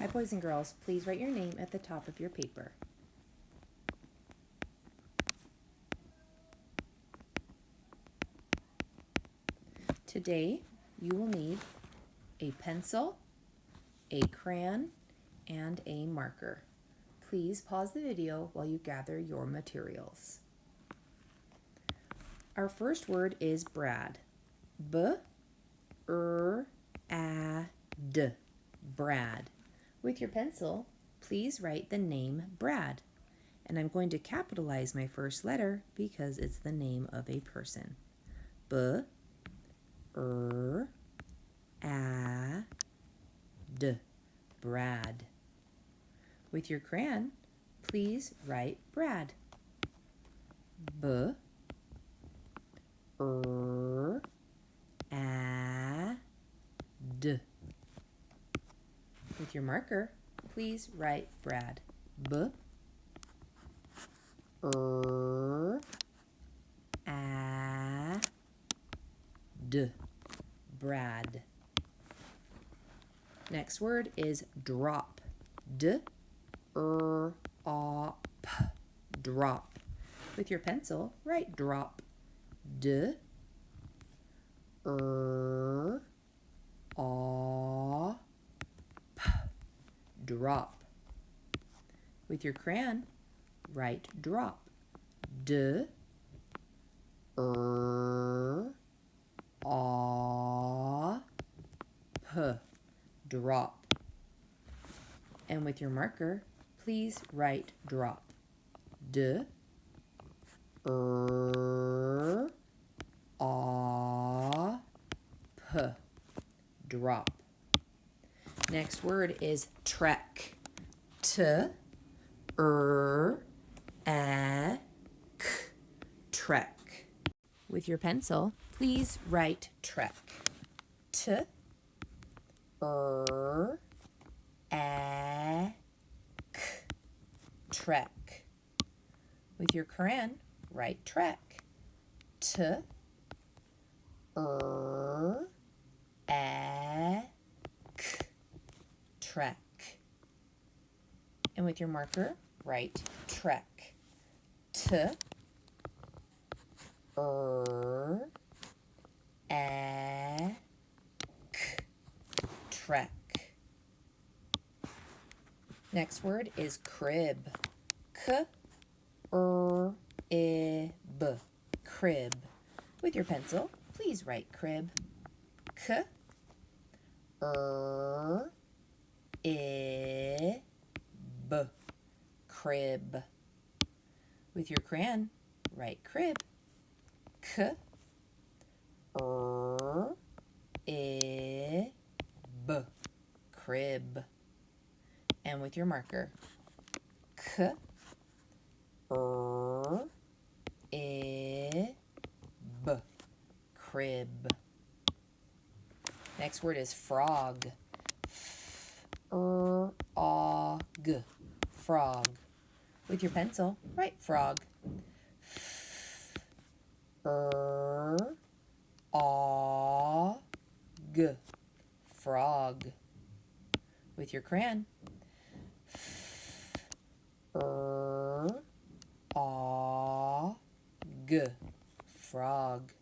Hi, boys and girls. Please write your name at the top of your paper. Today, you will need a pencil, a crayon, and a marker. Please pause the video while you gather your materials. Our first word is Brad. B-R-A-D. Brad. With your pencil, please write the name Brad. And I'm going to capitalize my first letter because it's the name of a person. B-R-A-D. Brad. With your crayon, please write Brad. B-R-A-D. With your marker, please write Brad. B-R-A-D. Brad. Next word is drop. D-R-O-P. Drop. With your pencil, write drop. D-R-O-P. Drop. With your crayon, write drop. D-R-O-P. Drop. And with your marker, please write drop. D-R-O-P. Drop. Next word is trek. T-R-E-K. Trek. With your pencil, please write trek. T-R-E-K. Trek. With your crayon, write trek. T-R-E-K. Trek. And with your marker, write trek. T-R-E-K. Trek. Next word is crib. K-R-I-B. Crib. With your pencil, please write crib. K-R-I-B. Crib. With your crayon, write crib. K-R-I-B. Crib. And with your marker, K-R-I-B. Crib. Next word is frog. F-R-O-G. Frog. With your pencil, write frog. F-R-O-G. Frog. With your crayon, F-R-O-G. Frog.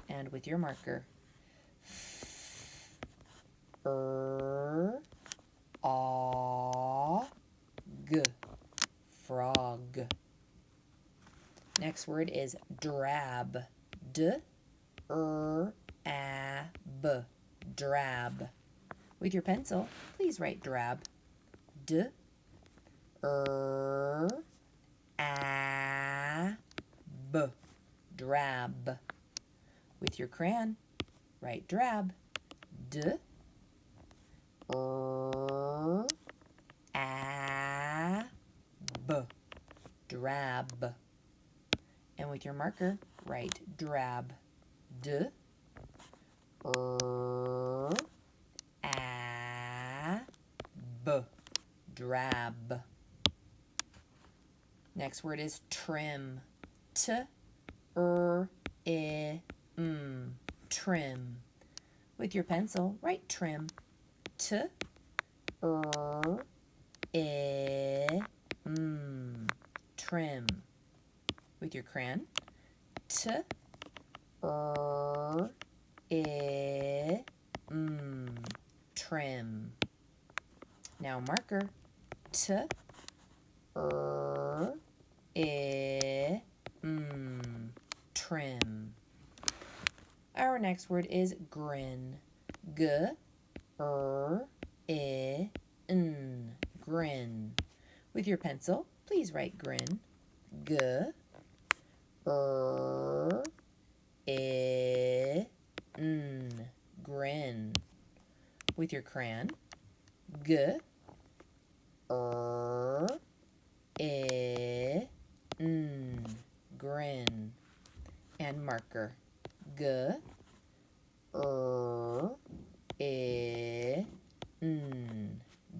And with your marker, F-R-O-G. Frog. Next word is drab. D-R-A-B. Drab. With your pencil, please write drab. D-R-A-B. Drab. With your crayon, write drab. D-R-A-B. Drab. And with your marker, write drab. D-R-A-B. Drab. Next word is trim. T-R-I-M. Trim. With your pencil, write trim. T, trim. With your crayon, T, trim. Now marker, T, trim. Our next word is grin. G, grin. With your pencil, please write grin. G, grin. With your crayon, G, grin. And marker, G,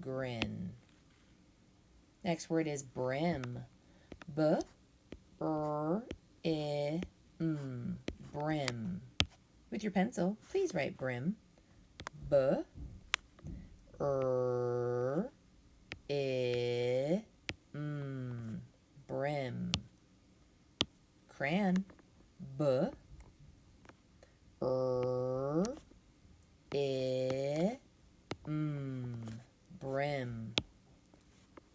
grin. Next word is brim. B, brim. With your pencil, please write brim. B, brim. Crayon, B, brim.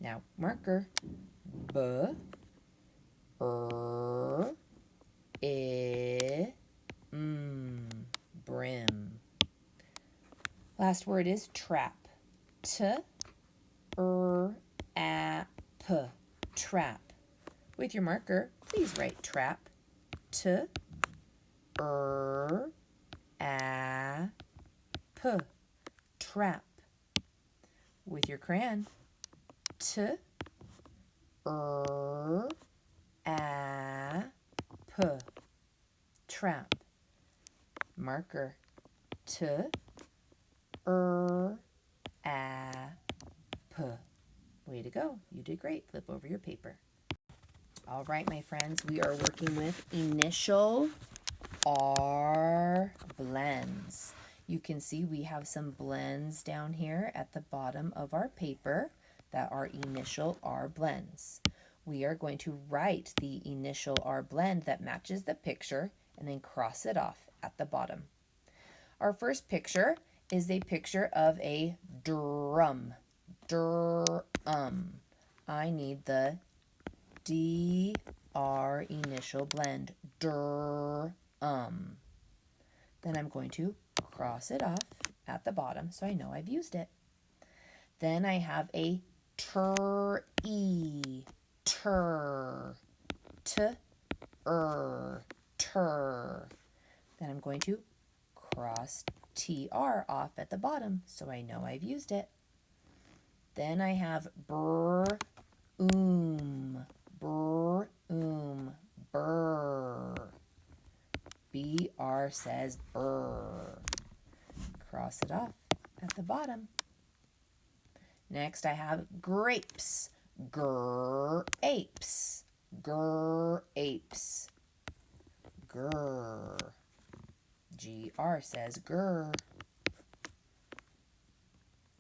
Now marker, B, brim. Last word is trap. T, trap. With your marker, please write trap. T, trap. With your crayon, T, trap. Marker, T, Way to go. You did great. Flip over your paper. All right, my friends, we are working with initial R blends. You can see we have some blends down here at the bottom of our paper that are initial R blends. We are going to write the initial R blend that matches the picture and then cross it off at the bottom. Our first picture is a picture of a drum. I need the DR initial blend. Then I'm going to cross it off at the bottom so I know I've used it. Then I have a tur. Then I'm going to cross TR off at the bottom so I know I've used it. Then I have burr. BR says burr. Cross it off at the bottom. Next I have grapes. Apes. GR says grr.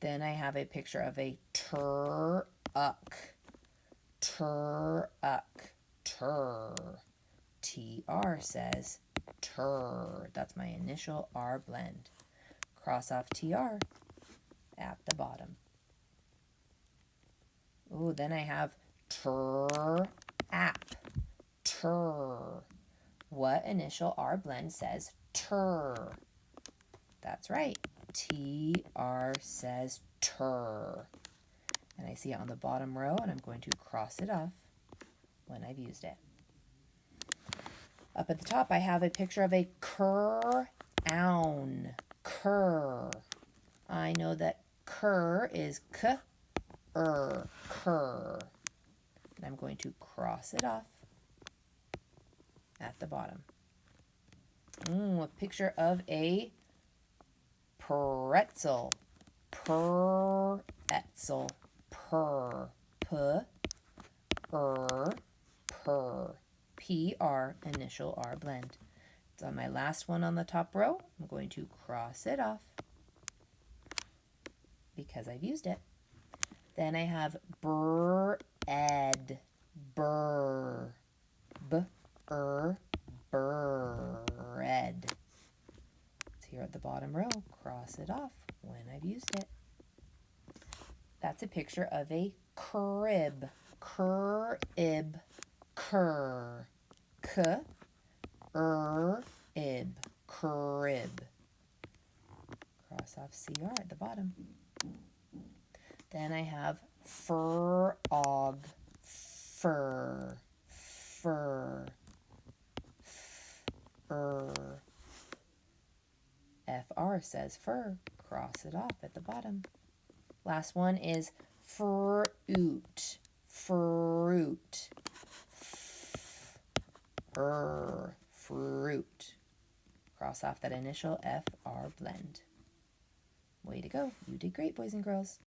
Then I have a picture of a tur. TR says tur. That's my initial R blend. Cross off TR at the bottom. Ooh, then I have app. What initial R blend says tur? That's right. TR says tur. And I see it on the bottom row, and I'm going to cross it off when I've used it. Up at the top, I have a picture of a cur-own. Cur. I know that cur is cur. And I'm going to cross it off at the bottom. A picture of a pretzel. Pretzel. PR, initial R blend. It's on my last one on the top row. I'm going to cross it off. because I've used it. Then I have bread. Bread. It's here at the bottom row. Cross it off when I've used it. That's a picture of a crib. Crib. Cur. Ib. Crib. Cross off CR at the bottom. Then I have frog. Fur. Fur. FR says fur. Cross it off at the bottom. Last one is fruit. Fruit. Fruit. Cross off that initial FR blend. Way to go. You did great, boys and girls.